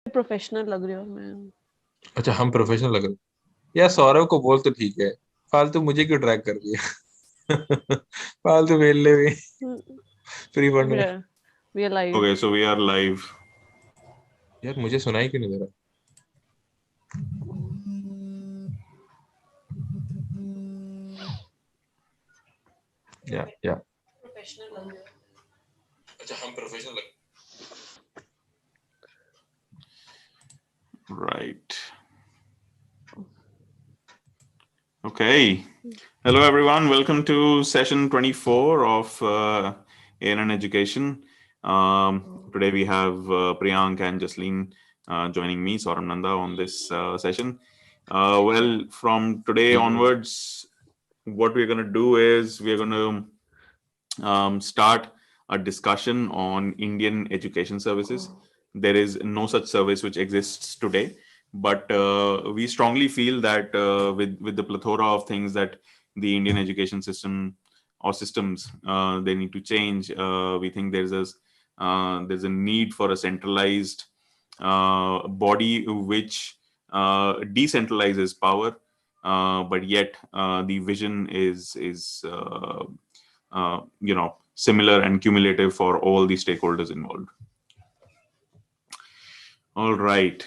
Professional लग रही हूँ मैं। अच्छा, हम प्रोफेशनल लग रहे हैं यार। सौरव को बोल तो ठीक है, फालतू मुझे क्यों ड्रैग कर दिया? फालतू मेल भी फ्री फंड में। We are live. Okay, so we are live. यार मुझे सुनाई क्यों नहीं दे रहा? या प्रोफेशनल लग रही हूँ। अच्छा, हम प्रोफेशनल लग। Right. Okay. Hello, everyone. Welcome to session 24 of ANNEducation. Today we have Priyank and Jasleen joining me, Sauram Nanda, on this session. Well, from today onwards, what we're going to do is we're going to start a discussion on Indian education services. There is no such service which exists today, but we strongly feel that with the plethora of things that the Indian education system or systems they need to change, we think there's a need for a centralized body which decentralizes power, but yet the vision is similar and cumulative for all the stakeholders involved. All right.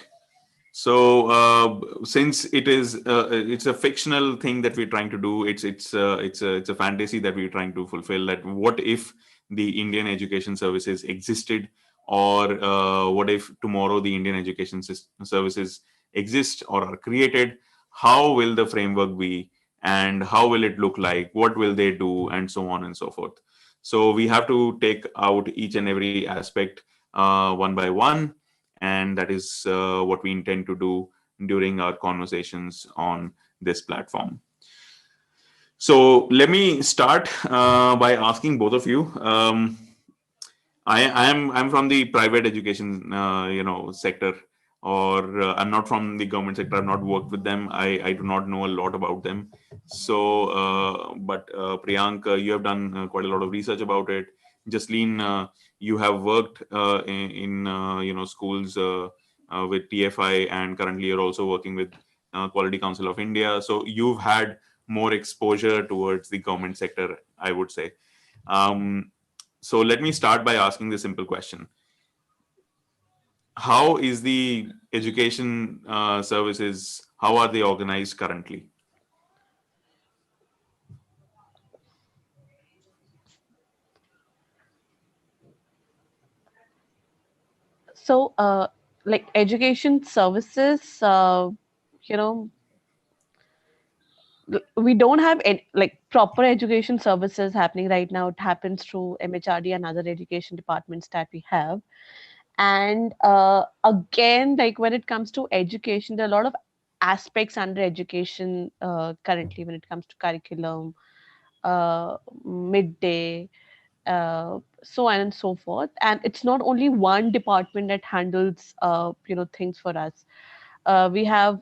So since it's a fictional thing that we're trying to do, it's a fantasy that we're trying to fulfill. That what if the Indian education services existed, or what if tomorrow the Indian education services exist or are created? How will the framework be, and how will it look like? What will they do, and so on and so forth. So we have to take out each and every aspect one by one, and that is what we intend to do during our conversations on this platform. So let me start by asking both of you. I'm from the private education sector, or I'm not from the government sector. I've not worked with them. I do not know a lot about them. So, but Priyank, you have done quite a lot of research about it. Jasleen, you have worked in schools with TFI, and currently you're also working with Quality Council of India. So you've had more exposure towards the government sector, I would say. So let me start by asking the simple question. How is the education services, how are they organized currently? So, like education services, we don't have like proper education services happening right now. It happens through MHRD and other education departments that we have. And again, like when it comes to education, there are a lot of aspects under education currently when it comes to curriculum, midday, so on and so forth. And it's not only one department that handles things for us. We have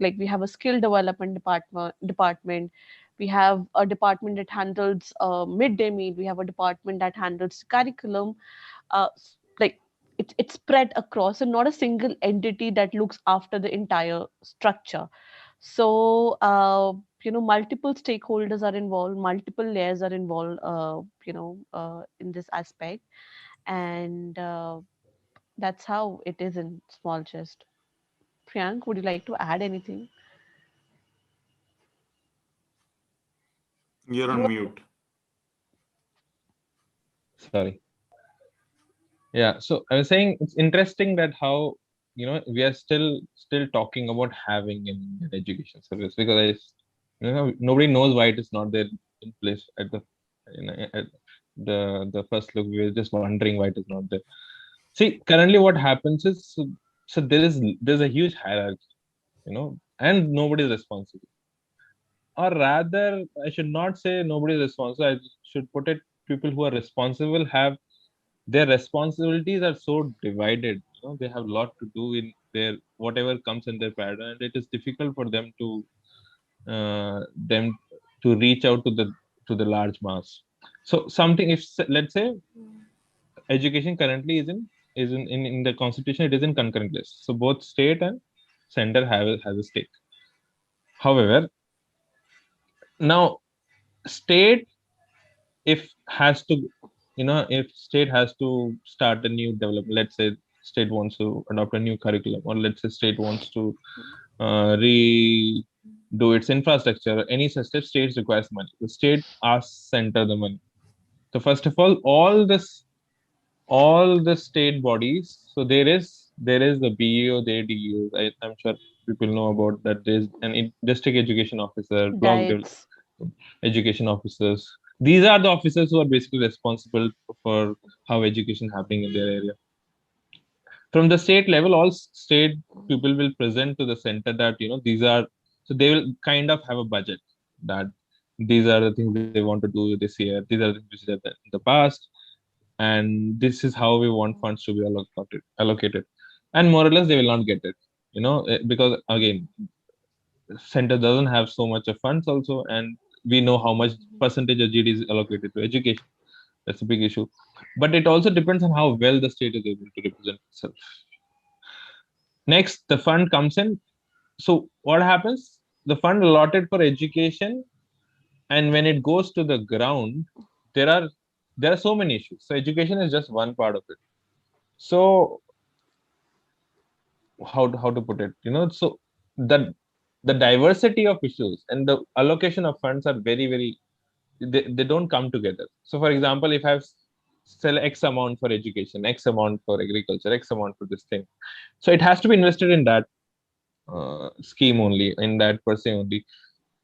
we have a skill development department. We have a department that handles midday meal. We have a department that handles curriculum. Like it's spread across, and not a single entity that looks after the entire structure. So multiple stakeholders are involved, multiple layers are involved, in this aspect, and that's how it is in small gist. Priyank, would you like to add anything? You're on You mute. Sorry. Yeah. So I was saying it's interesting that how we are still talking about having an Indian education service, because nobody knows why it is not there in place at at the first look. We were just wondering why it is not there. See, currently what happens is, so there's a huge hierarchy, and nobody is responsible. Or rather, I should not say nobody is responsible. I should put it, people who are responsible have their responsibilities are so divided. They have a lot to do in their whatever comes in their paradigm, and it is difficult for them to reach out to the large mass. So something, if let's say education currently is in is in the constitution, it is in concurrent list. So both state and center has a stake. However, now state, if has to, if state has to start a new development, let's say state wants to adopt a new curriculum, or let's say state wants to redo its infrastructure, any such step, states requires money. The state asks center the money. So first of all the state bodies. So there is the BEO, the DEO. I'm sure people know about that. There's an district education officer, block Diets. education officers. These are the officers who are basically responsible for how education happening in their area. From the state level, all state people will present to the center that these are. So they will kind of have a budget that these are the things they want to do this year. These are the things which they have done in the past, and this is how we want funds to be allocated. And more or less they will not get it, because again, center doesn't have so much of funds also, and we know how much percentage of GD is allocated to education. That's a big issue, but it also depends on how well the state is able to represent itself. Next, the fund comes in. So what happens? The fund allotted for education, and when it goes to the ground, there are so many issues. So education is just one part of it. So how to put it? So the diversity of issues and the allocation of funds are very, very, they don't come together. So for example, if I have sell X amount for education, X amount for agriculture, X amount for this thing, so it has to be invested in that scheme only, in that per se only,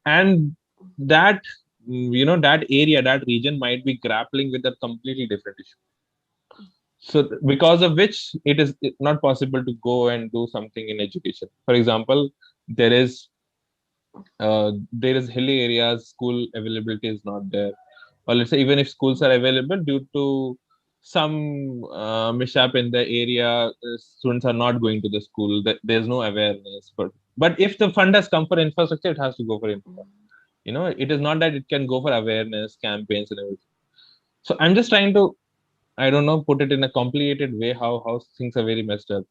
and that that area, that region might be grappling with a completely different issue. So because of which it is not possible to go and do something in education. For example, there is hilly areas, school availability is not there, or let's say even if schools are available, due to some mishap in the area, students are not going to the school. There's no awareness for. But if the fund has come for infrastructure, it has to go for infra. It is not that it can go for awareness campaigns and everything. So I'm just trying to, I don't know, put it in a complicated way, how things are very messed up,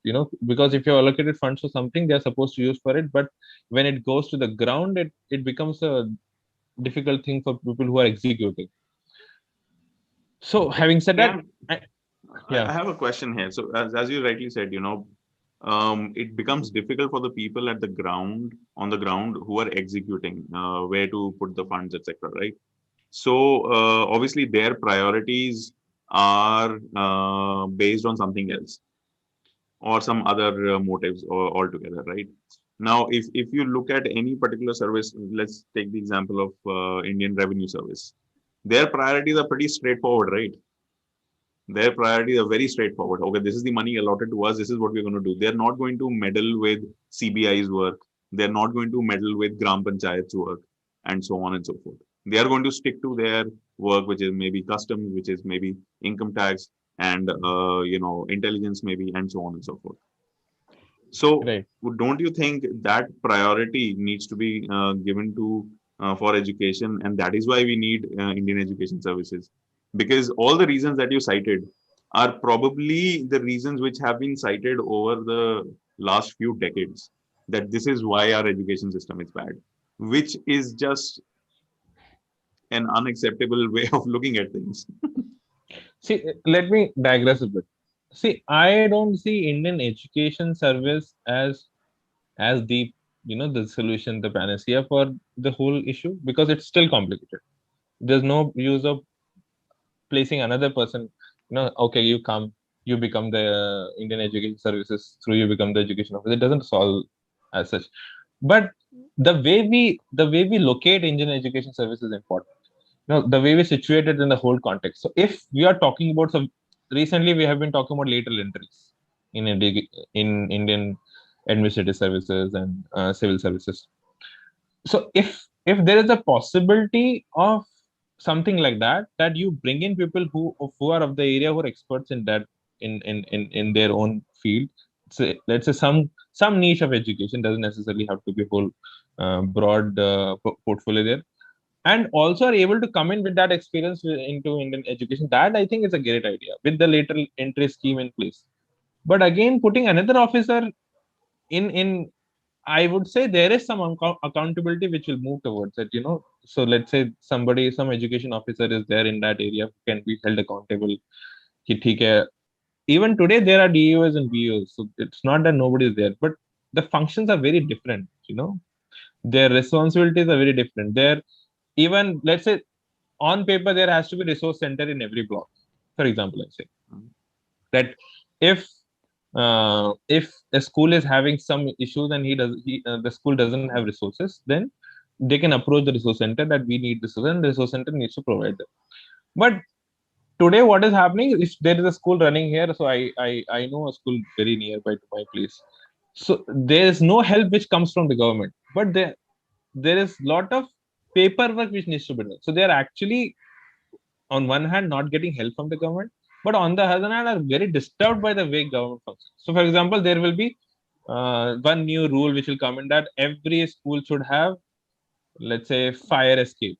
because if you're allocated funds for something, they're supposed to use for it, but when it goes to the ground, it becomes a difficult thing for people who are executing. So having said that, I have a question here. So as you rightly said, it becomes difficult for the people at the ground, on the ground, who are executing, where to put the funds, etc. Right? So obviously their priorities are based on something else or some other motives altogether, right? Now, if you look at any particular service, let's take the example of Indian Revenue Service. Their priorities are pretty straightforward, right? Their priorities are very straightforward. Okay, this is the money allotted to us. This is what we're going to do. They're not going to meddle with CBI's work. They're not going to meddle with Gram Panchayat's work, and so on and so forth. They are going to stick to their work, which is maybe customs, which is maybe income tax, and intelligence, maybe, and so on and so forth. So, right. don't you think that priority needs to be given to for education, and that is why we need Indian education services? Because all the reasons that you cited are probably the reasons which have been cited over the last few decades, that this is why our education system is bad, which is just an unacceptable way of looking at things. See, let me digress a bit. See, I don't see Indian education service as the the solution, the panacea for the whole issue, because it's still complicated. There's no use of placing another person. Okay, you become the Indian education services, through you become the education officer. It doesn't solve as such. But the way we locate Indian education service is important. The way we situate it in the whole context. So if we are talking about some, recently we have been talking about lateral entries in Indian administrative services and civil services. So if there is a possibility of something like that you bring in people who are of the area, who are experts in that, in their own field. So let's say some niche of education, doesn't necessarily have to be whole broad portfolio there, and also are able to come in with that experience into Indian education. That I think is a great idea, with the lateral entry scheme in place. But again, putting another officer in I would say there is some accountability which will move towards it, So let's say some education officer is there in that area who can be held accountable. कि ठीक है, even today there are DEOs and BOs, so it's not that nobody is there, but the functions are very different. Their responsibilities are very different. There, even let's say on paper there has to be resource center in every block. For example, let's say that if a school is having some issues and the school doesn't have resources, then they can approach the resource center that we need this, and the resource center needs to provide them. But today what is happening, if there is a school running here, so I know a school very nearby to my place, so there is no help which comes from the government, but there is lot of paperwork which needs to be done. So they are actually on one hand not getting help from the government, but on the other hand are very disturbed by the way government functions. So for example, there will be one new rule which will come in that every school should have, let's say, fire escape,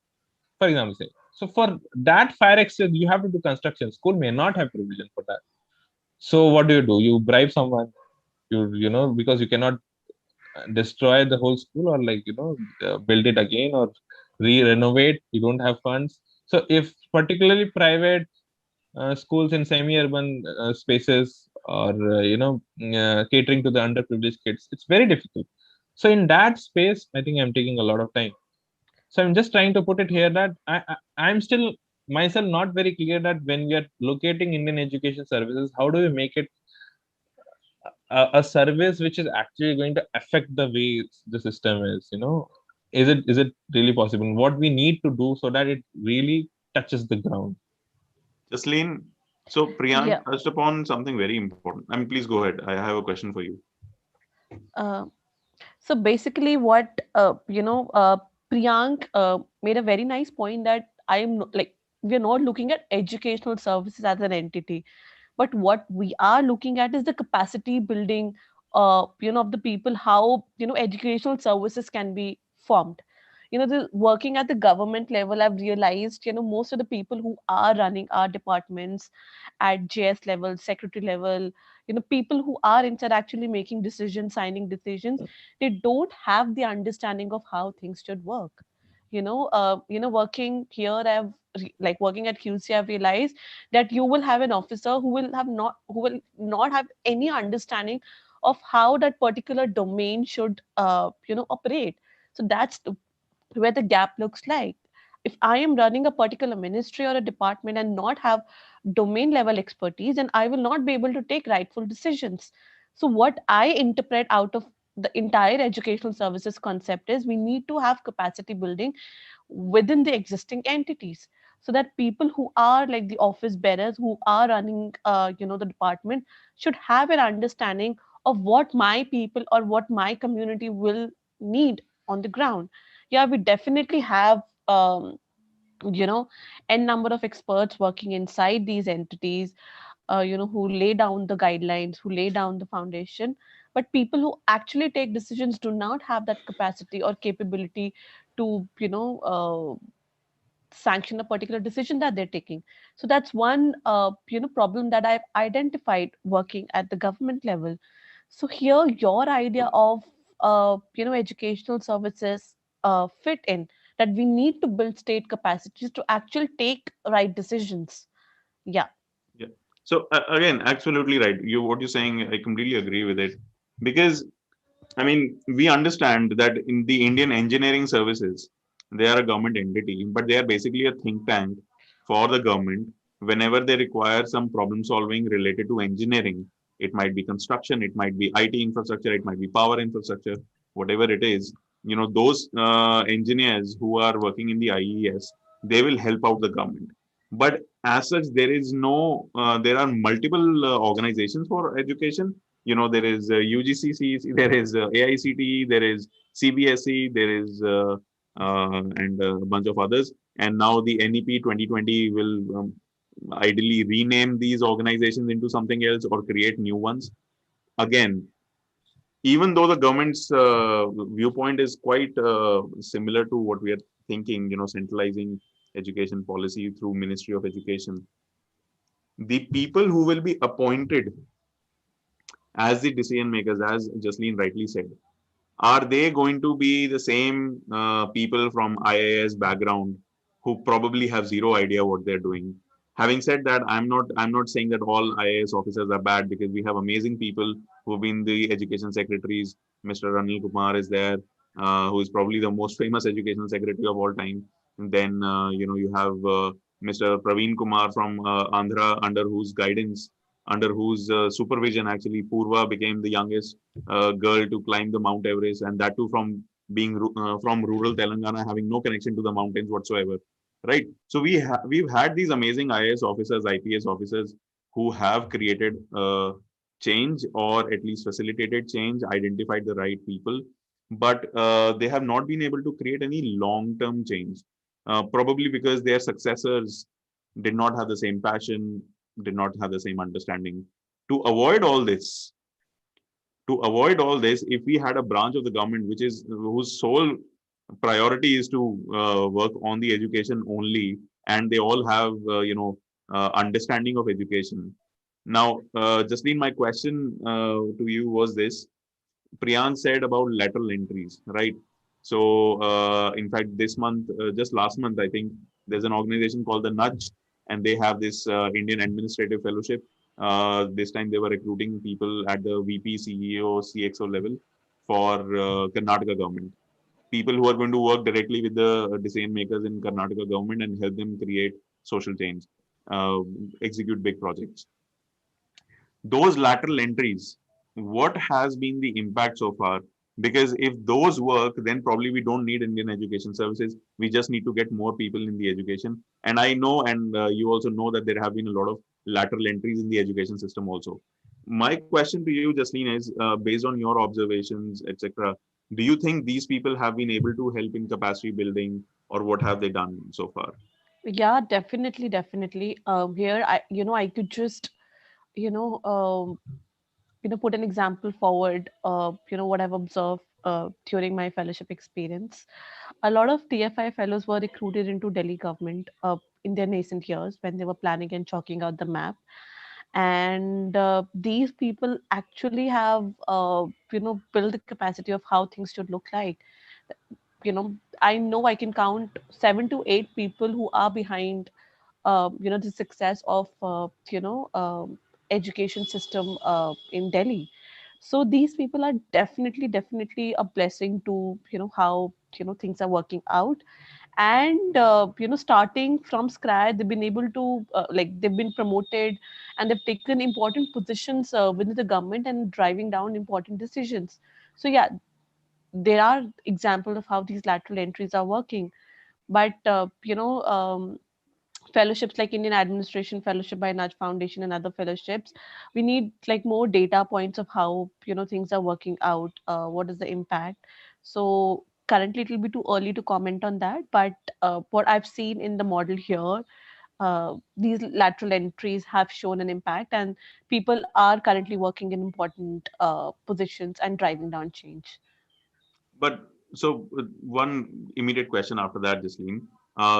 for example, say. So for that fire escape you have to do construction. School may not have provision for that. So what do? You bribe someone, because you cannot destroy the whole school, or build it again, or renovate. You don't have funds. So if particularly private schools in semi-urban spaces, or catering to the underprivileged kids, it's very difficult. So in that space I think I'm taking a lot of time. So I'm just trying to put it here that I'm still myself not very clear that when we are locating Indian education services, how do we make it a service which is actually going to affect the way the system is? Is it really possible? What we need to do so that it really touches the ground? Jasleen, so Priyank Yeah. touched upon something very important. I mean, please go ahead. I have a question for you. Uh, so basically, what Priyank made a very nice point that like we're not looking at educational services as an entity, but what we are looking at is the capacity building, of the people, how educational services can be formed. The working at the government level, I've realized most of the people who are running our departments at JS level, secretary level, people who are inside actually making decisions, signing decisions, they don't have the understanding of how things should work. Working here, like working at QC, I've realized that you will have an officer who will not have any understanding of how that particular domain should operate. So that's where the gap looks like. If I am running a particular ministry or a department and not have domain level expertise, then I will not be able to take rightful decisions. So what I interpret out of the entire educational services concept is we need to have capacity building within the existing entities, so that people who are like the office bearers who are running the department should have an understanding of what my people or what my community will need on the ground. Yeah, we definitely have you know n number of experts working inside these entities, who lay down the guidelines, who lay down the foundation, but people who actually take decisions do not have that capacity or capability to sanction a particular decision that they're taking. So that's one problem that I've identified working at the government level. So here your idea of educational services fit in, that we need to build state capacities to actually take right decisions. Yeah. Yeah. So again, absolutely right. What you're saying, I completely agree with it, because I mean, we understand that in the Indian engineering services, they are a government entity, but they are basically a think tank for the government. Whenever they require some problem solving related to engineering, it might be construction, it might be IT infrastructure, it might be power infrastructure, whatever it is. Those engineers who are working in the IES, they will help out the government. But as such, there are multiple organizations for education. There is UGC, there is AICTE, there is CBSE, there is and a bunch of others. And now the NEP 2020 will ideally rename these organizations into something else or create new ones. Again, even though the government's viewpoint is quite similar to what we are thinking, centralizing education policy through Ministry of Education, the people who will be appointed as the decision makers, as Jasleen rightly said, are they going to be the same people from IAS background who probably have zero idea what they're doing? Having said that, I'm not saying that all IAS officers are bad, because we have amazing people who've been the education secretaries. Mr. Anil Kumar is there, who is probably the most famous education secretary of all time. And then you have Mr. Praveen Kumar from Andhra, under whose guidance, under whose supervision, actually Purva became the youngest girl to climb the Mount Everest, and that too from being from rural Telangana, having no connection to the mountains whatsoever. Right. So we've had these amazing IAS officers, IPS officers who have created change, or at least facilitated change, identified the right people, but they have not been able to create any long-term change. Probably because their successors did not have the same passion, did not have the same understanding. To avoid all this, if we had a branch of the government which is whose sole priority is to work on the education only, and they all have understanding of education. Now, Justine, my question to you was this: Priyan said about lateral entries, right? So, in fact, this month, just last month, I think there's an organization called the Nudge, and they have this Indian Administrative Fellowship. This time they were recruiting people at the VP, CEO, CXO level for Karnataka government. People who are going to work directly with the decision makers in Karnataka government and help them create social change, uh, execute big projects. Those lateral entries, what has been the impact so far? Because if those work, then probably we don't need Indian education services. We just need to get more people in the education. And I know, and you also know, that there have been a lot of lateral entries in the education system also. My question to you, Jasleen, is based on your observations, etc. Do you think these people have been able to help in capacity building, or what have they done so far? Yeah, definitely, definitely. Here, I could just, you know, put an example forward. What I've observed during my fellowship experience. A lot of TFI fellows were recruited into Delhi government in their nascent years when they were planning and chalking out the map. And these people actually have, built the capacity of how things should look like. I know I can count 7 to 8 people who are behind the success of education system in Delhi. So these people are definitely a blessing to how things are working out. And starting from scratch, they've been able to they've been promoted, and they've taken important positions within the government and driving down important decisions. So yeah, there are examples of how these lateral entries are working. But fellowships like Indian Administration Fellowship by Nudge Foundation and other fellowships, we need like more data points of how things are working out. What is the impact? So currently, it will be too early to comment on that. But what I've seen in the model here, these lateral entries have shown an impact, and people are currently working in important positions and driving down change. But so one immediate question after that, Jasleen.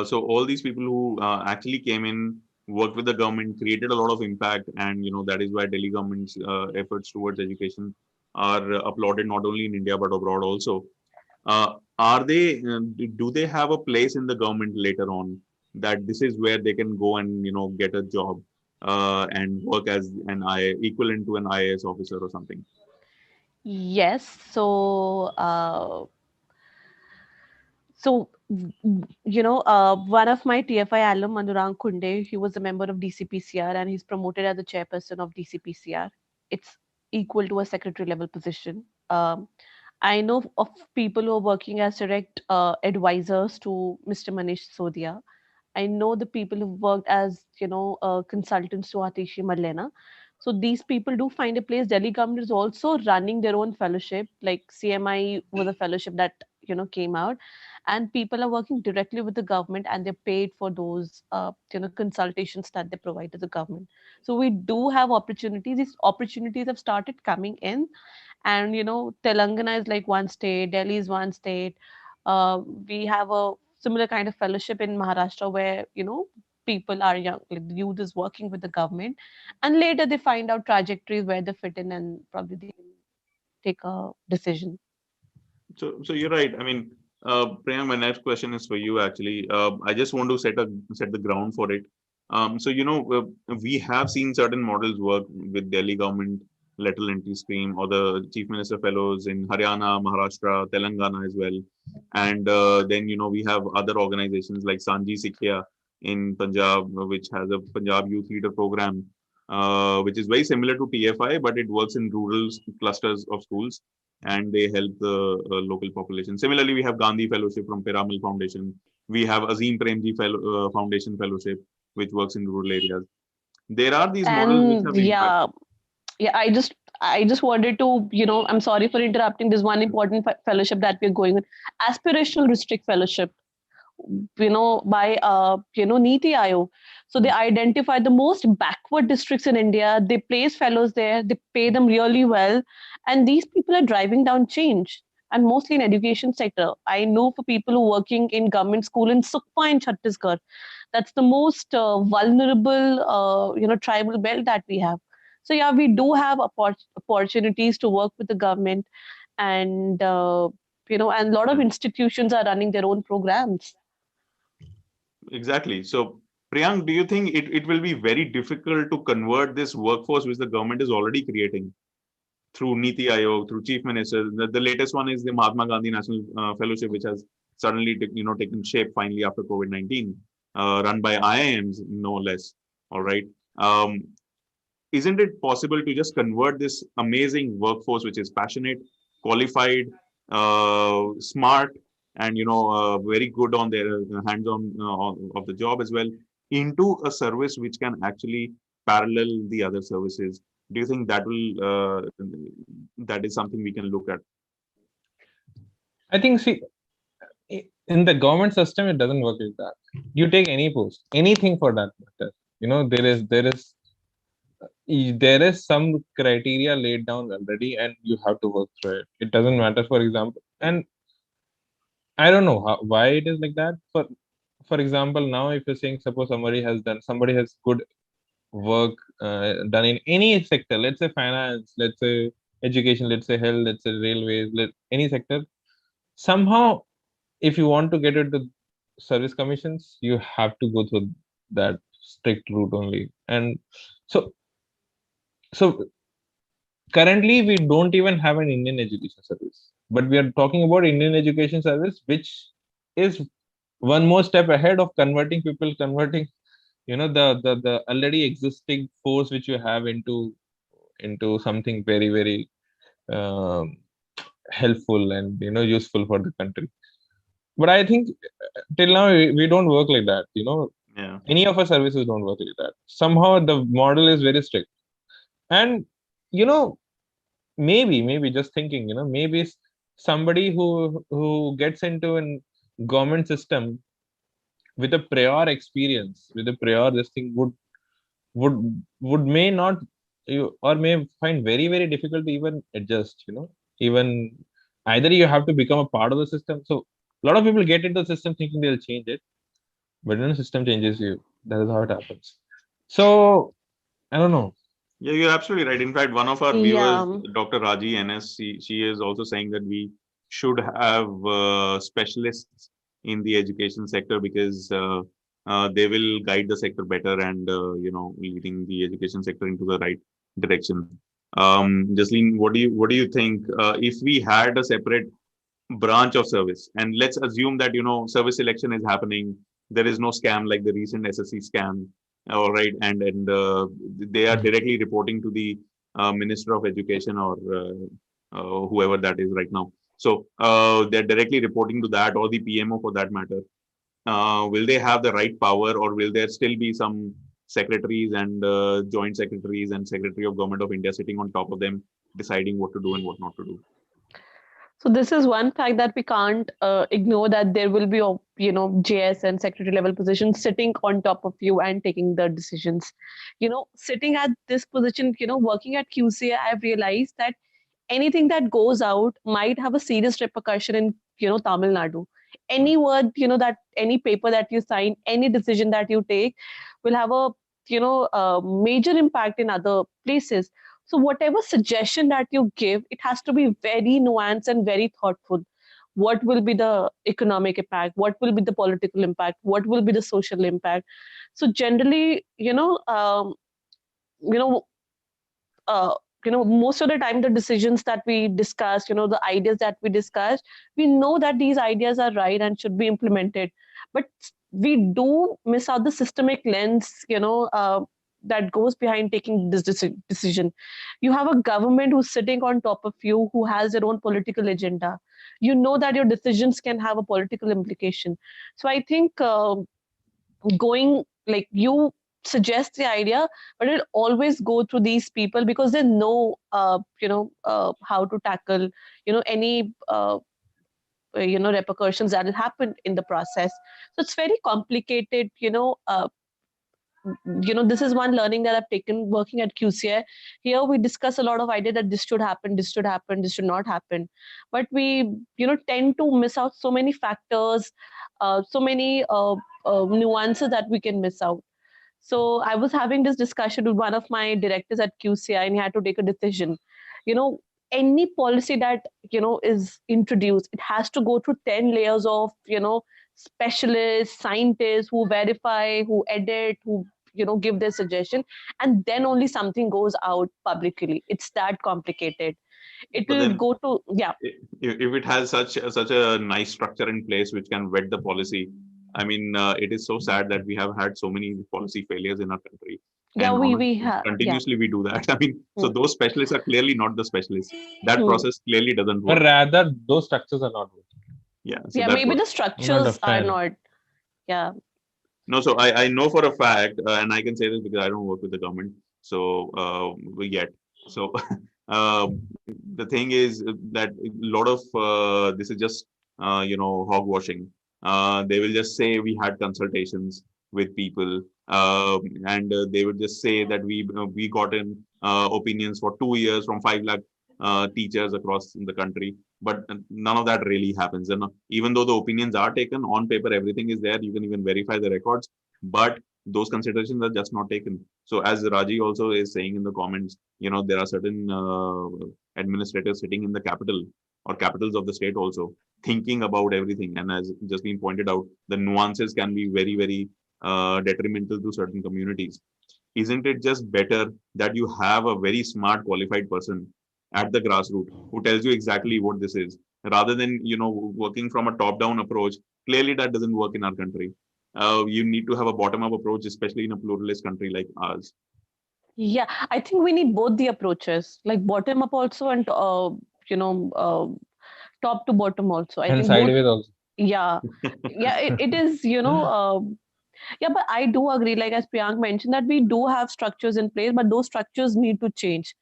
So all these people who actually came in, worked with the government, created a lot of impact, and that is why Delhi government's efforts towards education are applauded not only in India but abroad also. Are they? Do they have a place in the government later on? That this is where they can go and get a job and work as an I equivalent to an IAS officer or something. Yes. So one of my TFI alum, Anurang Kunde, he was a member of DCPCR and he's promoted as the chairperson of DCPCR. It's equal to a secretary level position. I know of people who are working as direct advisors to Mr. Manish Sodia. I know the people who've worked as, consultants to Atishi Marlena. So these people do find a place. Delhi government is also running their own fellowship. Like CMI was a fellowship that, came out, and people are working directly with the government and they're paid for those, consultations that they provide to the government. So we do have opportunities. These opportunities have started coming in, and Telangana is like one state, Delhi is one state. We have a similar kind of fellowship in Maharashtra where people are young, like the youth is working with the government, and later they find out trajectories where they fit in, and probably they can take a decision. So you're right. I mean, Priyank, my next question is for you. Actually, I just want to set the ground for it. So we have seen certain models work with Delhi government lateral entry scheme or the Chief Minister fellows in Haryana, Maharashtra, Telangana as well, and then we have other organizations like Sanji Sikya in Punjab, which has a Punjab Youth Leader Program, which is very similar to TFI, but it works in rural clusters of schools and they help the local population. Similarly, we have Gandhi Fellowship from Piramal Foundation. We have Azim Premji Foundation Fellowship, which works in rural areas. There are these models which And have impact. yeah, I just wanted to, I'm sorry for interrupting. There's one important fellowship that we're going on, aspirational district fellowship, by Niti Aayog. So they identify the most backward districts in India. They place fellows there. They pay them really well, and these people are driving down change. And mostly in education sector. I know for people who are working in government school in Sukma in Chhattisgarh, that's the most vulnerable, tribal belt that we have. So yeah, we do have opportunities to work with the government, and and a lot of institutions are running their own programs. Exactly. So, Priyank, do you think it will be very difficult to convert this workforce which the government is already creating through Niti Aayog, through chief ministers? The latest one is the Mahatma Gandhi National Fellowship, which has suddenly taken shape finally after COVID-19, run by IIMs, no less. All right. Um, isn't it possible to just convert this amazing workforce, which is passionate, qualified, smart, and very good on their hands-on of the job as well, into a service which can actually parallel the other services? Do you think that is something we can look at? I think, see, in the government system, it doesn't work like that. You take any post, anything for that matter. There is some criteria laid down already, and you have to work through it. It doesn't matter, for example, and I don't know why it is like that. For example, now if you're saying, suppose somebody has good work done in any sector, let's say finance, let's say education, let's say health, let's say railways, any sector. Somehow, if you want to get into service commissions, you have to go through that strict route only. And so currently we don't even have an Indian education service, but we are talking about Indian education service, which is one more step ahead of converting the already existing force which you have into something very, very um, helpful and useful for the country. But I think till now we don't work like that. Yeah. Any of our services don't work like that. Somehow the model is very strict. And you know maybe just thinking, maybe somebody who gets into an government system with a prior experience, with a prior this thing, would would may not, you or may find very, very difficult to even adjust. Even either you have to become a part of the system. So a lot of people get into the system thinking they'll change it, but when the system changes you, that is how it happens. So I don't know. Yeah, you're absolutely right. In fact, one of our viewers, Yeah. Dr. Raji NS, she is also saying that we should have specialists in the education sector because they will guide the sector better and leading the education sector into the right direction. Jasleen, what do you think if we had a separate branch of service, and let's assume that service selection is happening, there is no scam like the recent SSC scam, all right, and they are directly reporting to the Minister of Education or whoever that is right now. So they're directly reporting to that, or the PMO for that matter. Will they have the right power, or will there still be some secretaries and joint secretaries and Secretary of Government of India sitting on top of them, deciding what to do and what not to do? So this is one fact that we can't ignore, that there will be, JS and secretary level positions sitting on top of you and taking the decisions. Sitting at this position, working at QCA, I've realized that anything that goes out might have a serious repercussion in, Tamil Nadu. any word, that any paper that you sign, any decision that you take will have a major impact in other places. So whatever suggestion that you give, it has to be very nuanced and very thoughtful. What will be the economic impact? What will be the political impact? What will be the social impact? So generally, you know, uh, most of the time the decisions that we discuss, the ideas that we discuss, we know that these ideas are right and should be implemented, but we do miss out the systemic lens, that goes behind taking this decision. You have a government who's sitting on top of you, who has their own political agenda. You know that your decisions can have a political implication. So I think going, like, you suggest the idea, but it always go through these people, because they know how to tackle any repercussions that will happen in the process. So it's very complicated. This is one learning that I've taken working at QCI. Here we discuss a lot of idea that this should happen, this should happen, this should not happen, but we tend to miss out so many factors, so many nuances that we can miss out. So I was having this discussion with one of my directors at QCI, and he had to take a decision. Any policy that is introduced, it has to go through 10 layers of specialists, scientists who verify, who edit, who give their suggestion, and then only something goes out publicly. It's that complicated. It But will then, go to, yeah. if it has such a nice structure in place which can vet the policy, I mean, it is so sad that we have had so many policy failures in our country. Yeah, And we have, yeah. continuously we do that. I mean, so Hmm. those specialists are clearly not the specialists. That Hmm. process clearly doesn't But work. rather, those structures are not working. Yeah. So Yeah, that's maybe what. the I'm not a structures are fan. not, yeah. No, so I know for a fact, and I can say this because I don't work with the government, so yet. So the thing is that a lot of this is just hogwashing. They will just say we had consultations with people, and they would just say that we got in opinions for 2 years from 5 lakh teachers across the country, but none of that really happens. And even though the opinions are taken on paper, everything is there, you can even verify the records, but those considerations are just not taken. So as Raji also is saying in the comments, there are certain administrators sitting in the capital or capitals of the state also thinking about everything, and as just been pointed out, the nuances can be very, very detrimental to certain communities. Isn't it just better that you have a very smart qualified person at the grassroots who tells you exactly what this is, rather than working from a top down approach? Clearly that doesn't work in our country. You need to have a bottom up approach, especially in a pluralist country like ours. Yeah, I think we need both the approaches, like bottom up also, and top to bottom also. I And think both. sideways also. Yeah, yeah, it is. Yeah, but I do agree. Like as Priyank mentioned, that we do have structures in place, but those structures need to change.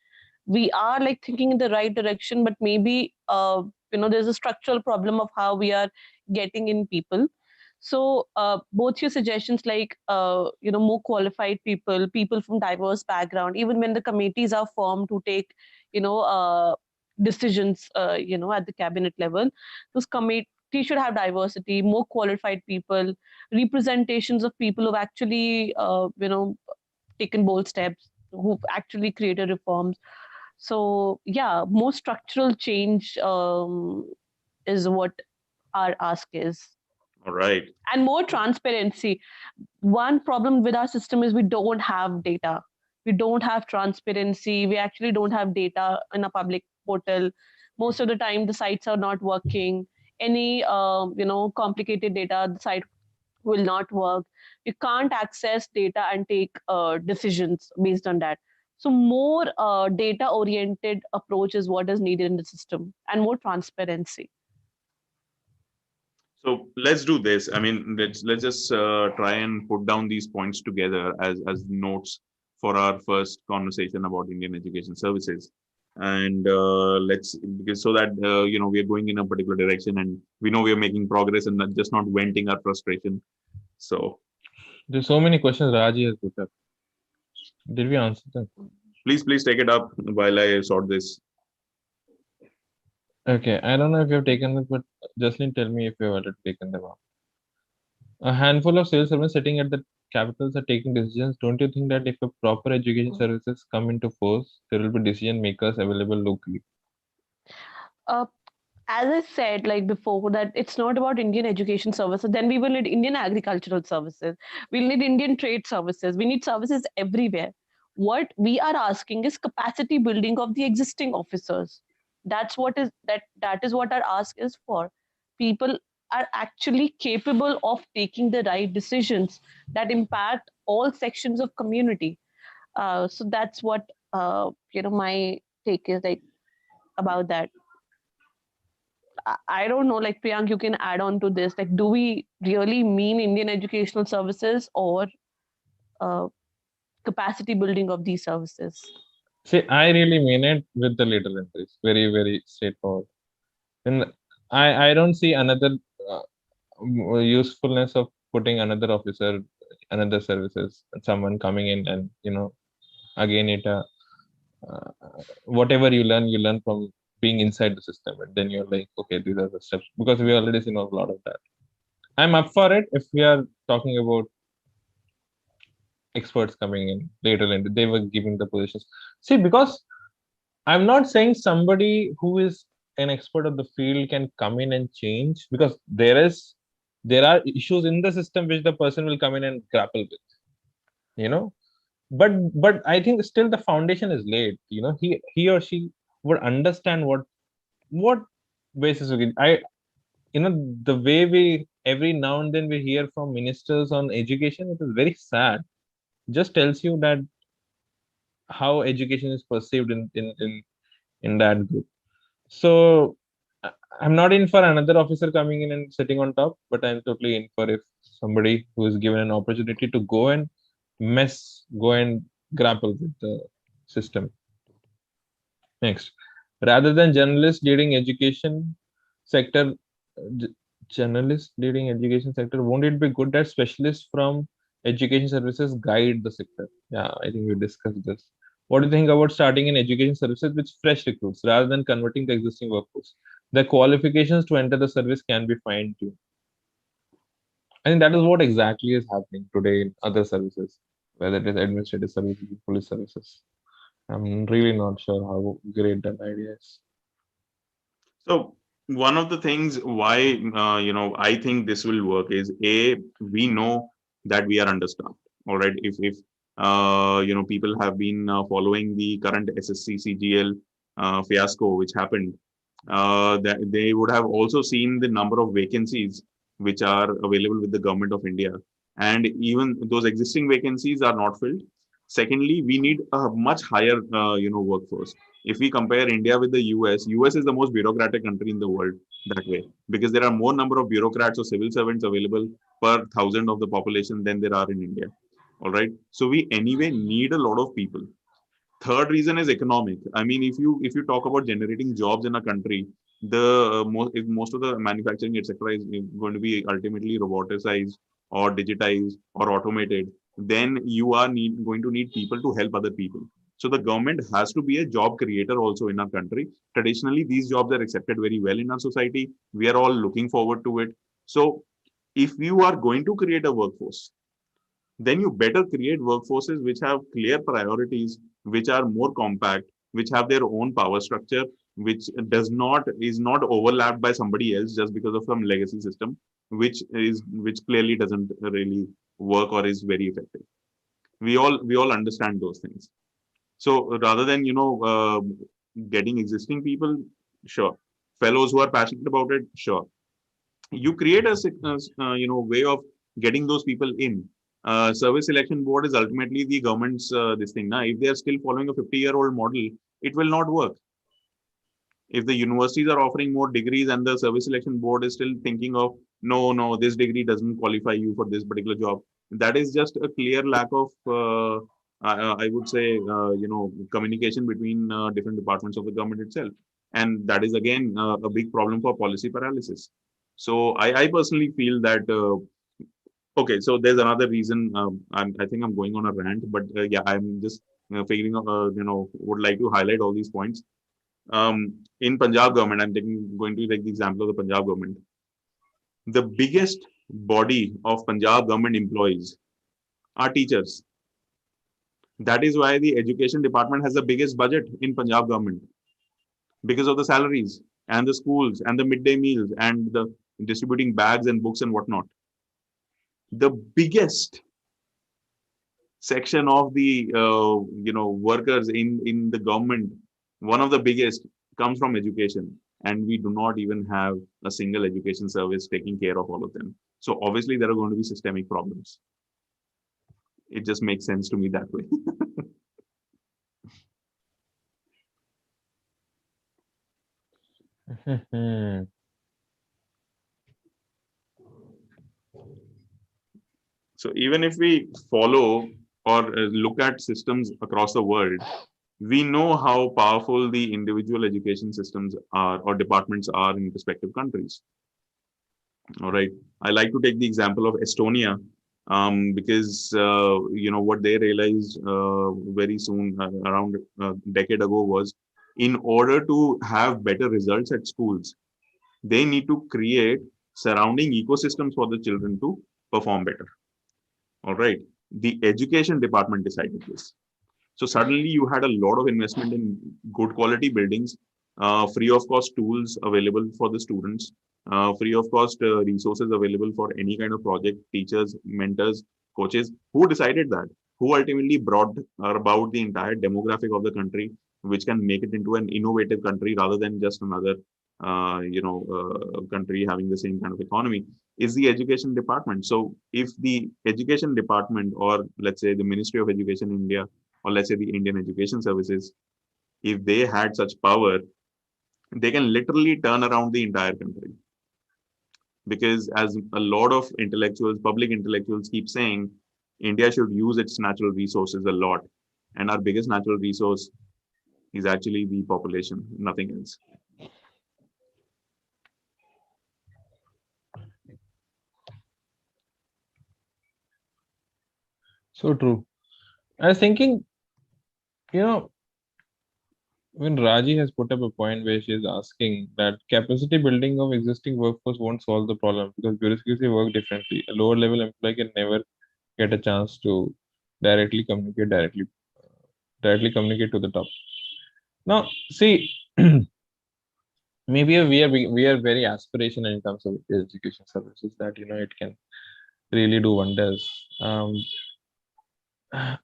We are like thinking in the right direction, but maybe there's a structural problem of how we are getting in people. So both your suggestions, like more qualified people, people from diverse background, even when the committees are formed to take decisions at the cabinet level, those committees should have diversity, more qualified people, representations of people who've actually taken bold steps, who've actually created reforms. So yeah, more structural change is what our ask is. All right. And more transparency. One problem with our system is we don't have data. We don't have transparency. We actually don't have data in a public portal. Most of the time, the sites are not working. Any complicated data, the site will not work. You can't access data and take decisions based on that. So more data-oriented approach is what is needed in the system, and more transparency. So let's do this. I mean, let's just try and put down these points together as notes for our first conversation about Indian education services, and let's, because so that we are going in a particular direction, and we know we are making progress and not venting our frustration. So There's so many questions Raji has put up. Did we answer them? please take it up while I sort this. Okay, I don't know if you have taken it, but Jocelyn, tell me if you have already taken them up. A handful of civil servants sitting at the capitals are taking decisions. Don't you think that if a proper education services come into force, there will be decision makers available locally? Uh, as I said, like before, that it's not about Indian education services. Then we will need Indian agricultural services. We'll need Indian trade services. We need services everywhere. What we are asking is capacity building of the existing officers. That's what is that is what our ask is for. People are actually capable of taking the right decisions that impact all sections of community. So that's what my take is like about that. I don't know, like Priyank, you can add on to this. Like, do we really mean Indian educational services or uh, capacity building of these services? See, I really mean it with the later entries. Very, very straightforward. And I don't see another uh, usefulness of putting another officer, another services, someone coming in and again uh, whatever you learn from being inside the system, and then you're like, okay, these are the steps because we already seen a lot of that. I'm up for it if we are talking about experts coming in later and they were giving the positions. See, because I'm not saying somebody who is an expert of the field can come in and change, because there are issues in the system which the person will come in and grapple with, you know. But I think still the foundation is laid. He or she would understand what basis we I the way we every now and then we hear from ministers on education, it is very sad. Just tells you that how education is perceived in that group. So I'm not in for another officer coming in and sitting on top, but I'm totally in for if somebody who is given an opportunity to go and grapple with the system. Next, rather than journalists leading education sector, j- journalists leading education sector, won't it be good that specialists from education services guide the sector? Yeah, I think we discussed this. What do you think about starting in education services with fresh recruits rather than converting the existing workforce? The qualifications to enter the service can be fine tuned. I think that is what exactly is happening today in other services, whether it is administrative services, police services. I'm really not sure how great that idea is. So one of the things why I think this will work is, we know that we are understaffed. All right, if people have been following the current SSC CGL fiasco which happened, that they would have also seen the number of vacancies which are available with the government of India, and even those existing vacancies are not filled. Secondly, we need a much higher workforce. If we compare India with the US is the most bureaucratic country in the world that way, because there are more number of bureaucrats or civil servants available per thousand of the population than there are in India. All right. So we anyway need a lot of people. Third reason is economic. I mean, if you talk about generating jobs in a country, the if most of the manufacturing etc. is going to be ultimately roboticized or digitized or automated, then you are going to need people to help other people. So the government has to be a job creator also in our country. Traditionally, these jobs are accepted very well in our society. We are all looking forward to it. So if you are going to create a workforce, then you better create workforces which have clear priorities, which are more compact, which have their own power structure, which is not overlapped by somebody else just because of some legacy system, which clearly doesn't really work or is very effective. We all understand those things. So rather than getting existing people, sure, fellows who are passionate about it, sure, you create a way of getting those people in. Service selection board is ultimately the government's this thing. Now, if they are still following a 50-year-old model, it will not work. If the universities are offering more degrees and the service selection board is still thinking of, no, this degree doesn't qualify you for this particular job, that is just a clear lack of I would say communication between different departments of the government itself, and that is again a big problem for policy paralysis. So I personally feel that okay, so there's another reason. I think I'm going on a rant, but yeah, I'm just figuring out, would like to highlight all these points. In Punjab government, going to take the example of the Punjab government. The biggest body of Punjab government employees are teachers. That is why the education department has the biggest budget in Punjab government, because of the salaries and the schools and the midday meals and the distributing bags and books and whatnot. The biggest section of the workers in the government, one of the biggest, comes from education, and we do not even have a single education service taking care of all of them. So obviously there are going to be systemic problems. It just makes sense to me that way. So even if we follow or look at systems across the world, we know how powerful the individual education systems are or departments are in respective countries. All right. I like to take the example of Estonia, because what they realized very soon, around a decade ago, was in order to have better results at schools, they need to create surrounding ecosystems for the children to perform better. All right. The education department decided this. So suddenly you had a lot of investment in good quality buildings, free of cost tools available for the students, free of cost resources available for any kind of project, teachers, mentors, coaches. Who decided that? Who ultimately brought about the entire demographic of the country, which can make it into an innovative country rather than just another, country having the same kind of economy, is the education department. So if the education department, or let's say the Ministry of Education in India, or let's say the Indian Education Services, if they had such power, they can literally turn around the entire country. Because as a lot of intellectuals, public intellectuals keep saying, India should use its natural resources a lot. And our biggest natural resource is actually the population, nothing else. So true. I was thinking, when Raji has put up a point where she is asking that capacity building of existing workforce won't solve the problem because bureaucracy work differently. A lower level employee can never get a chance to directly communicate directly communicate to the top. Now, see, maybe we are very aspirational in terms of education services that it can really do wonders.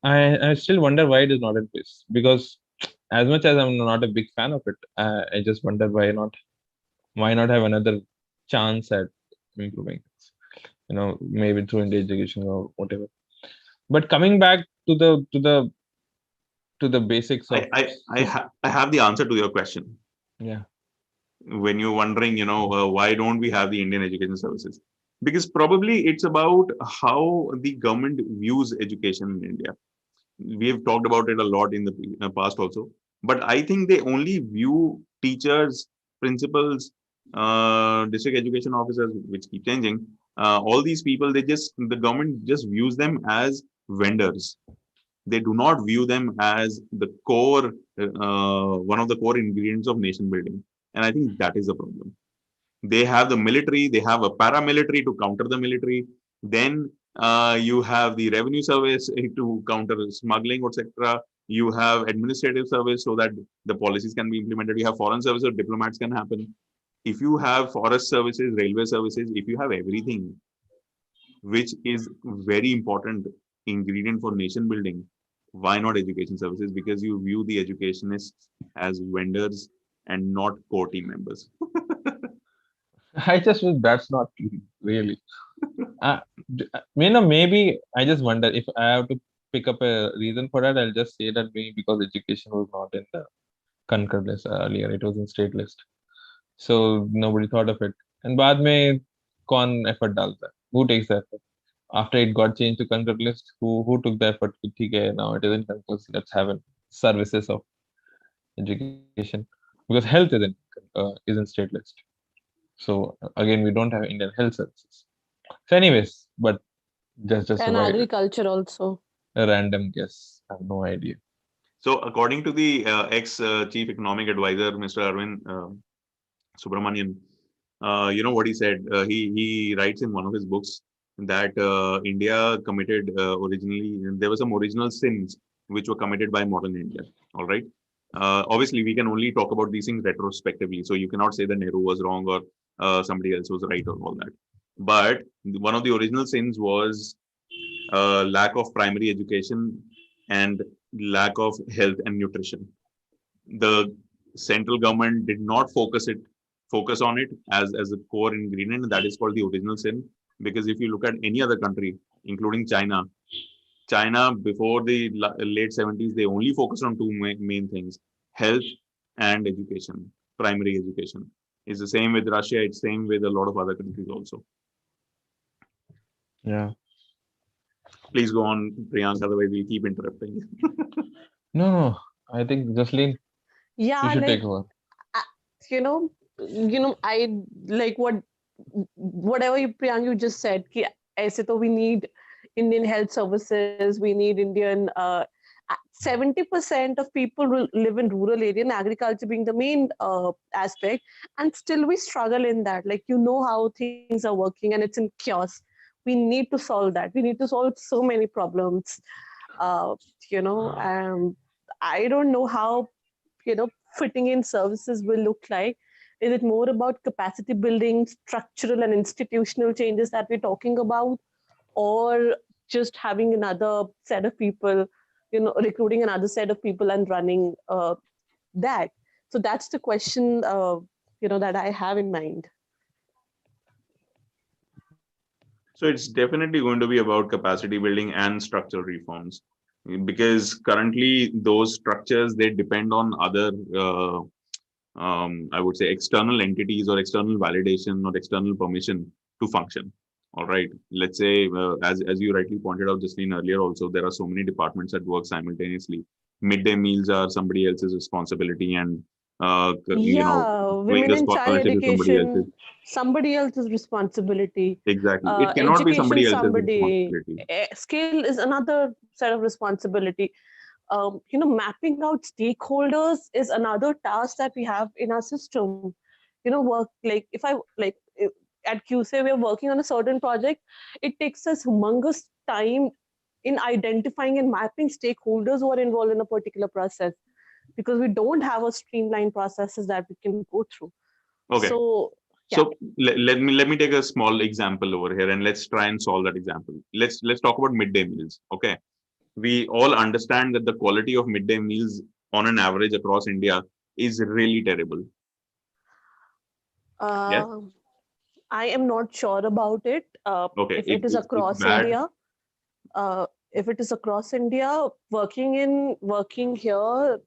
I still wonder why it is not in place, because as much as I'm not a big fan of it, I just wonder why not have another chance at improving things, maybe through India education or whatever. But coming back to the basics of I have the answer to your question. yeah. When you're wondering, why don't we have the Indian education services? Because probably it's about how the government views education in India. We've talked about it a lot in the past also, but I think they only view teachers, principals, district education officers, which keep changing. All these people, the government just views them as vendors. They do not view them as the core, one of the core ingredients of nation building. And I think that is the problem. They have the military, they have a paramilitary to counter the military. Then you have the revenue service to counter smuggling, etc. You have administrative service so that the policies can be implemented. You have foreign service or diplomats can happen. If you have forest services, railway services, if you have everything, which is very important ingredient for nation building, why not education services? Because you view the educationists as vendors and not core team members. I just wish that's not true, really. Maybe I just wonder if I have to pick up a reason for that. I'll just say that maybe because education was not in the concurrent list earlier, it was in state list, so nobody thought of it. And बाद में कौन effort डालता है? Who takes the effort? After it got changed to concurrent list, who took the effort? ठीक है, now it is in concurrent list. Let's have services of education, because health is in state list. So again, we don't have Indian health services. So, anyways, but just And a agriculture also. random guess. I have no idea. So according to the ex-chief economic advisor, Mr. Arvind Subramanian, you know what he said? He writes in one of his books that India committed originally, there were some original sins which were committed by modern India. All right. Obviously, we can only talk about these things retrospectively. So you cannot say that Nehru was wrong or somebody else was right or all that. But one of the original sins was lack of primary education and lack of health and nutrition. The central government did not focus on it as a core ingredient. That is called the original sin. Because if you look at any other country, including China before the late 70s, they only focused on two main things: health and education, primary education. It's the same with Russia. It's same with a lot of other countries also. Yeah. Please go on, Priyanka. Otherwise, we'll keep interrupting. No. I think Jasleen, you Yeah, should like take over. uh, I like whatever you Priyank you just said. कि ऐसे तो we need Indian health services. We need Indian. 70% of people live in rural area, and agriculture being the main aspect, and still we struggle in that. Like how things are working, and it's in chaos. We need to solve that. We need to solve so many problems. Uh, I don't know how fitting in services will look like. Is it more about capacity building, structural and institutional changes that we're talking about, or just having another set of people, recruiting another set of people and running that? So that's the question, that I have in mind. So it's definitely going to be about capacity building and structural reforms, because currently those structures, they depend on other I would say external entities or external validation or external permission to function. All right. Let's say, as you rightly pointed out, Justine, earlier also, there are so many departments that work simultaneously. Midday meals are somebody else's responsibility, and Yeah, doing women the in child scholarship is somebody else's. education, somebody else's responsibility. Exactly. It cannot be Education, somebody else's somebody. responsibility. Skill is another set of responsibility. Mapping out stakeholders is another task that we have in our system. Work like if I like at QC we are working on a certain project, it takes us humongous time in identifying and mapping stakeholders who are involved in a particular process, because we don't have a streamlined processes that we can go through. Okay. So yeah. So let me take a small example over here, and let's try and solve that example. Let's talk about midday meals. Okay. We all understand that the quality of midday meals on an average across India is really terrible. Yes. I am not sure about it. Okay. If it is It's across bad. India, if it is across India, working here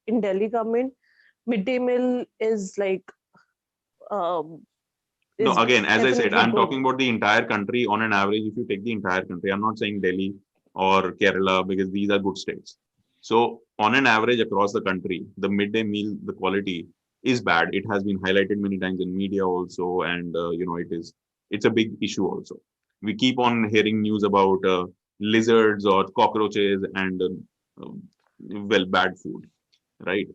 in Delhi government, midday meal is like No, is again, as I said, definitely I'm good. talking about the entire country on an average. If you take the entire country, I'm not saying Delhi or Kerala, because these are good states. So on an average across the country, the midday meal, the quality is bad. It has been highlighted many times in media also, and it's a big issue also. We keep on hearing news about lizards or cockroaches and bad food, right?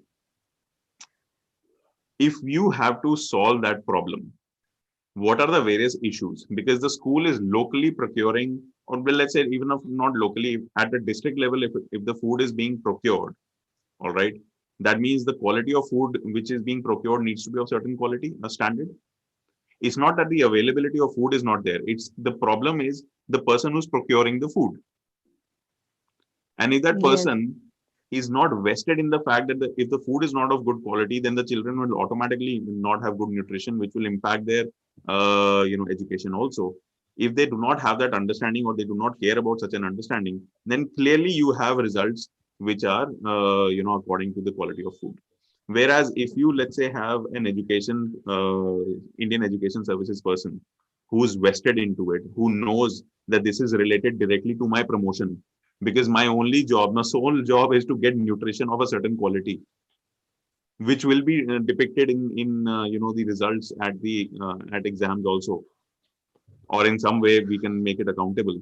If you have to solve that problem, what are the various issues? Because the school is locally procuring, or well, let's say even if not locally, at the district level, if the food is being procured, all right, that means the quality of food which is being procured needs to be of certain quality, a standard. It's not that the availability of food is not there. It's the problem is the person who's procuring the food. And if that Yes. person is not vested in the fact that if the food is not of good quality, then the children will automatically not have good nutrition, which will impact their education also. If they do not have that understanding, or they do not care about such an understanding, then clearly you have results which are according to the quality of food. Whereas if you, let's say, have an Indian education services person who's vested into it, who knows that this is related directly to my promotion, because my only job, my sole job, is to get nutrition of a certain quality, which will be depicted in the results at exams also, or in some way we can make it accountable.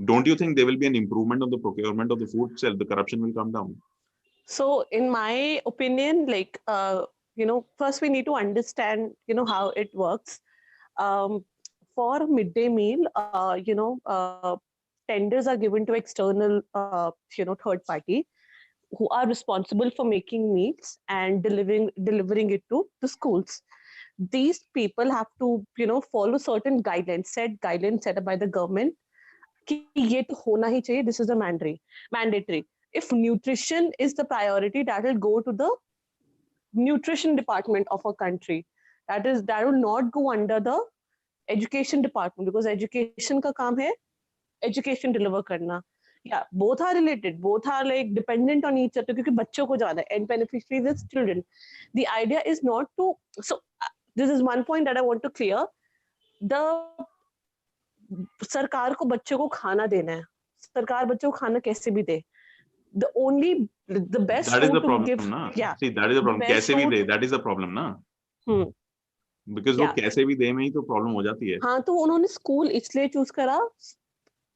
Don't you think there will be an improvement of the procurement of the food itself? The corruption will come down. So in my opinion, like, first we need to understand, how it works. Um, for midday meal, tenders are given to external, third party who are responsible for making meals and delivering it to the schools. These people have to, follow certain guidelines set up by the government. कि ये तो होना ही चाहिए. This is the mandatory. If nutrition is the priority, that will go to the nutrition department of a country. That will not go under the education department, because education का काम है education deliver करना. Yeah, both are related, both are like dependent on each other, क्योंकि बच्चों को ज्यादा end beneficiaries is children. The idea is not to, so this is one point that I want to clear. The सरकार को बच्चों को खाना देना है. सरकार बच्चों को खाना कैसे भी दे. The best That is food the to problem, give. na? Yeah, See, that is the the problem. best कैसे भी food. They, that is the problem, na? Because वो Yeah. कैसे भी दे में ही तो problem हो जाती है. हाँ, तो उन्होंने स्कूल इसलिए चूज करा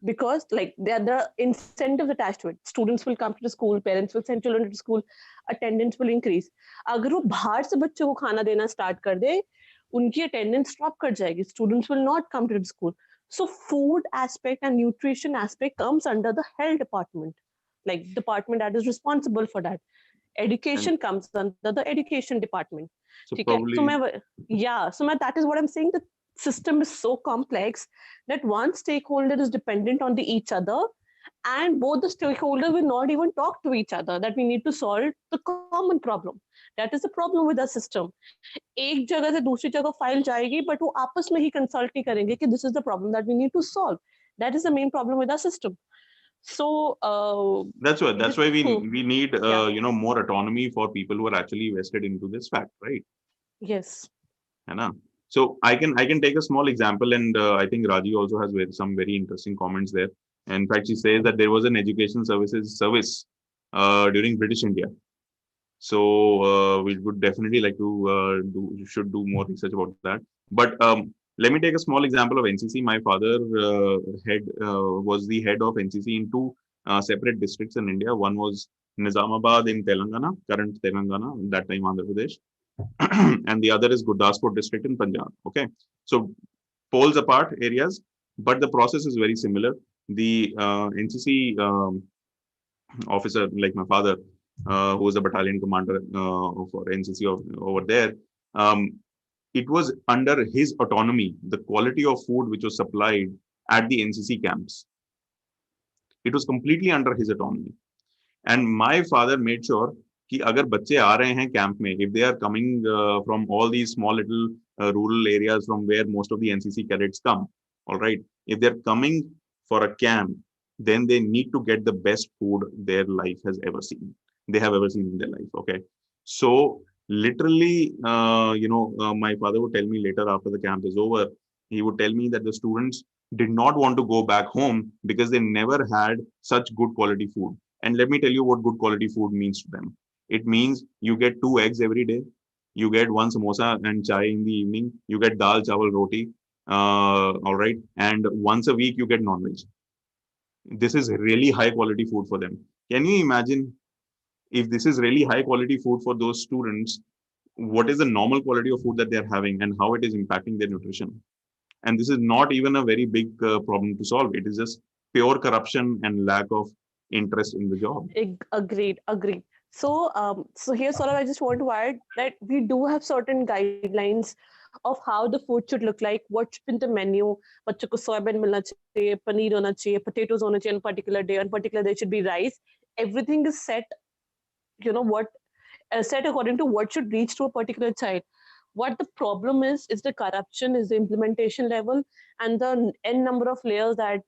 because like there are the incentives attached to it. Students will come to the school, parents will send children to school, attendance will increase. अगर वो बाहर से बच्चों को खाना देना start कर दे, उनकी attendance drop कर जाएगी. Students will not come to the school. So food aspect and nutrition aspect comes under the health department, like department that is responsible for that. Education comes under the education department. So ठीक है? probably, That is what I'm saying. The system is so complex that one stakeholder is dependent on each other, and both the stakeholders will not even talk to each other. That we need to solve the common problem. That is the problem with the system. एक जगह से दूसरी जगह file जाएगी, but वो आपस में ही consult नहीं करेंगे कि this is the problem that we need to solve. That is the main problem with our system. So that's why we need Yeah. more autonomy for people who are actually vested into this fact, right? Yes. है ना? So I can take a small example, and I think Raji also has some very interesting comments there. In fact, she says that there was an education service during British India. So we would definitely like to should do more research about that. But let me take a small example of NCC. My father was the head of NCC in two separate districts in India. One was Nizamabad in Telangana, current Telangana, that time Andhra Pradesh, and the other is Gurdaspur district in Punjab. Okay, so poles apart areas, but the process is very similar. The NCC officer, like my father, who was the battalion commander for NCC over there, it was under his autonomy, the quality of food which was supplied at the NCC camps. It was completely under his autonomy. And my father made sure कि अगर बच्चे आ रहे हैं camp में, if they are coming from all these small little rural areas from where most of the NCC cadets come, all right, if they're coming for a camp, then they need to get the best food their life has ever seen. They have ever seen in their life. Okay, so literally, my father would tell me later after the camp is over, he would tell me that the students did not want to go back home because they never had such good quality food. And let me tell you what good quality food means to them. It means you get 2 eggs every day. You get 1 samosa and chai in the evening. You get dal, chawal, roti. All right. And once a week, you get non-veg. This is really high quality food for them. Can you imagine if this is really high quality food for those students, what is the normal quality of food that they're having and how it is impacting their nutrition? And this is not even a very big problem to solve. It is just pure corruption and lack of interest in the job. Agreed. So here, Saurabh, I just want to add that we do have certain guidelines of how the food should look like, what should be in the menu. बच्चों को soybean मिलना चाहिए, paneer होना चाहिए, potatoes होना चाहिए on particular day. On particular day should be rice. Everything is set, set according to what should reach to a particular child. What the problem is the corruption, is the implementation level, and the n number of layers that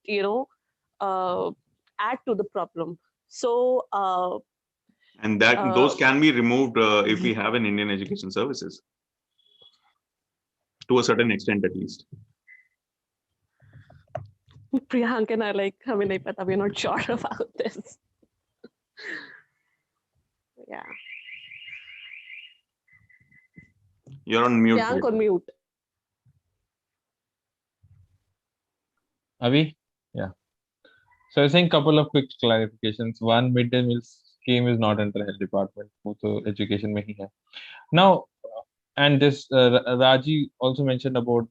uh, add to the problem. So and that those can be removed if we have an Indian education services to a certain extent, at least. Priyank and I हमें नहीं पता, we're not sure about this. Yeah. You're on mute. Priyank on mute. Avi? Yeah. So I was saying couple of quick clarifications. One, midday meals scheme is not under health department, वो तो education में ही है. Now, and this Raji also mentioned about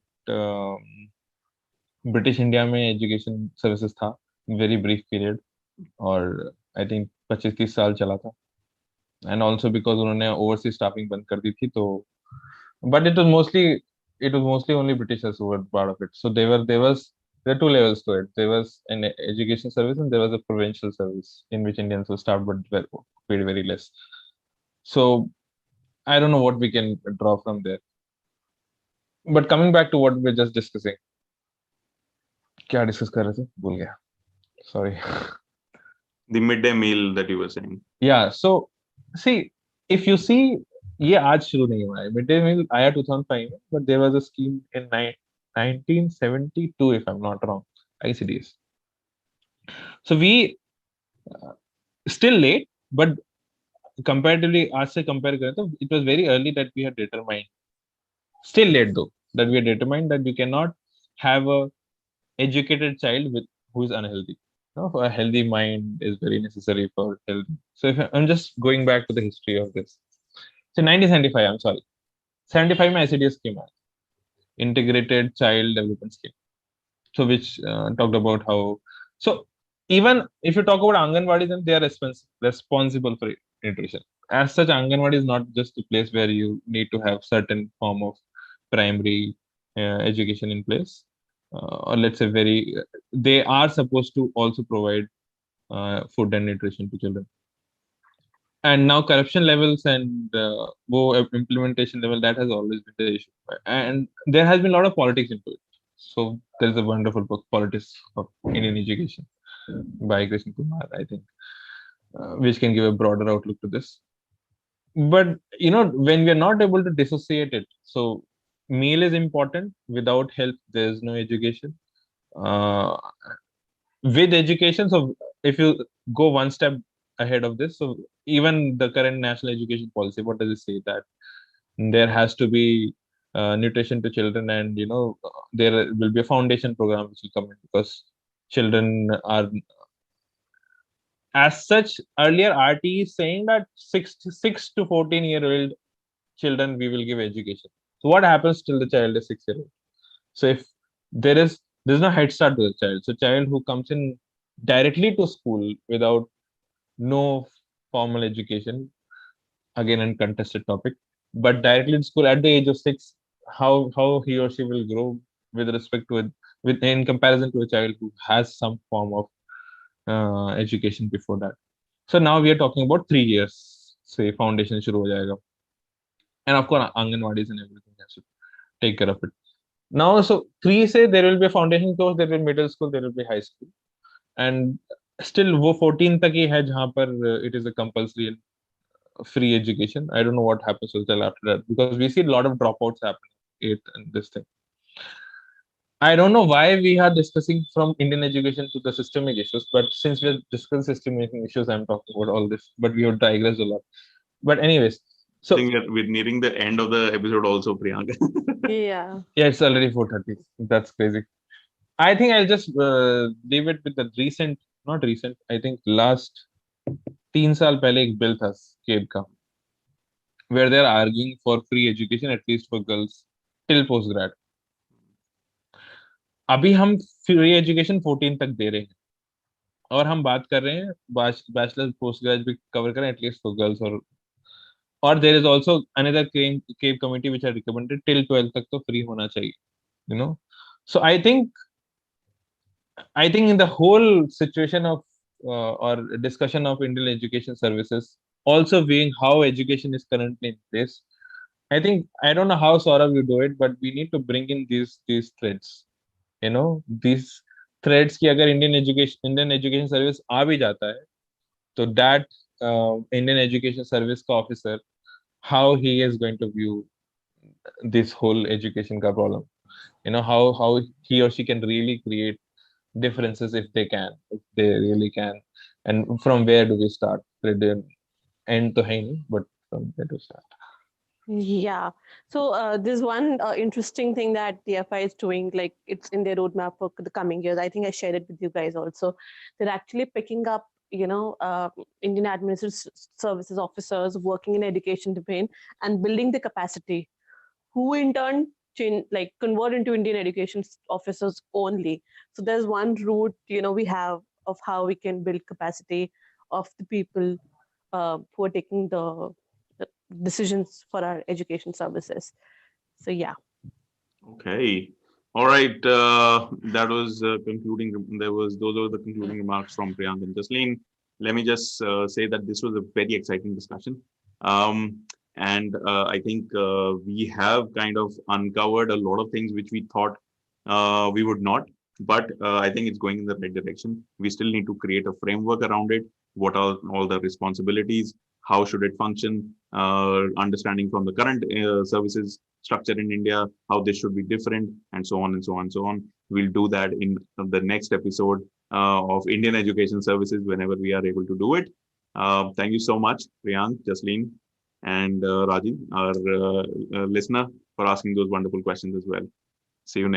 British India में education services था, very brief period, और I think 25-30 साल चला था. And also because उन्होंने overseas staffing बंद कर दी थी, तो but it was mostly only Britishers who were part of it. So there were two levels to it. There was an education service and there was a provincial service in which Indians were staffed but were paid very less. So I don't know what we can draw from there. But coming back to what we were just discussing. क्या discuss कर रहे थे भूल गया, sorry. The midday meal that you were saying. Yeah, so see, if you see, ये आज शुरू नहीं हुआ है. मिड डे मील आया 2005 में, but there was a scheme in 1972 if I'm not wrong, ICDs. So we still late, but comparatively आज से compare करें तो it was very early that we had determined, still late though, that we had determined that we cannot have a educated child with who is unhealthy. No, a healthy mind is very necessary for health. So if I'm just going back to the history of this. So 1975, I'm sorry, 75 में ICDS scheme आया, Integrated Child Development Scheme. So which talked about how, so even if you talk about Anganwadi, then they are responsible for nutrition. As such, Anganwadi is not just a place where you need to have certain form of primary education in place. Or let's say they are supposed to also provide food and nutrition to children. And now corruption levels and implementation level, that has always been the issue. And there has been a lot of politics into it. So there's a wonderful book, Politics of Indian Education, by Krishna Kumar, I think, which can give a broader outlook to this. But when we are not able to dissociate it, so meal is important. Without health, there is no education. With education, so if you go one step ahead of this, so even the current national education policy, what does it say? That there has to be nutrition to children, and there will be a foundation program which will come in, because children are, as such, earlier RT is saying that 6 to 14-year-old children we will give education. So what happens till the child is 6-year-old? So if there's no head start to the child, so child who comes in directly to school without no formal education, again uncontested topic, but directly in school at the age of 6, how he or she will grow with respect to it, in comparison to a child who has some form of education before that. So now we are talking about 3 years, say foundation shuru ho jayega. And of course, Anganwadis and everything has to take care of it. Now, so 3 say there will be a foundation course, there will be middle school, there will be high school. And still, wo 14 tak hi hai jahan par it is a compulsory and free education. I don't know what happens to the child after that, because we see a lot of dropouts happening in this thing. I don't know why we are discussing from Indian education to the systemic issues, but since we're discussing systemic issues, I'm talking about all this, but we have digressed a lot. But anyways, so I think that we're nearing the end of the episode also, Priyanka. Yeah. Yeah, it's already 4:30. That's crazy. I think I'll just leave it with the not recent, I think last 3 साल पहले एक bill था SCABE का, where they're arguing for free education, at least for girls, till postgrad. अभी हम free education 14 तक दे रहे हैं, और हम बात कर रहे हैं बैचलर पोस्ट ग्रेजुएट भी कवर करें एटलीस्ट फॉर गर्ल्स, और there is also another CABE committee which had recommended till 12 तक तो फ्री होना चाहिए, so I think in the whole situation of or discussion of Indian education services, also being how education is currently in place, I don't know how Saurabh you do it, but we need to bring in these threads, these threads ki agar Indian education service aa bhi jata hai, so that Indian education service ka officer, how he is going to view this whole education ka problem, how he or she can really create differences if they really can, and from where do we start? End to hai nahi, but from where to start? Yeah. So there's one interesting thing that the FI is doing, like it's in their roadmap for the coming years. I think I shared it with you guys also. They're actually picking up Indian administrative services officers working in education domain and building the capacity, who in turn convert into Indian education officers only. So there's one route we have of how we can build capacity of the people who are taking the decisions for our education services. So yeah. Okay. All right. That was concluding. Those were the concluding remarks from Priyank and Jasleen. Let me just say that this was a very exciting discussion. And I think we have kind of uncovered a lot of things which we thought we would not. But I think it's going in the right direction. We still need to create a framework around it. What are all the responsibilities? How should it function? Understanding from the current services structure in India, how this should be different, and so on and so on and so on. We'll do that in the next episode of Indian Education Services whenever we are able to do it. Thank you so much, Priyank, Jasleen, and Rajiv, our listener, for asking those wonderful questions as well. See you next.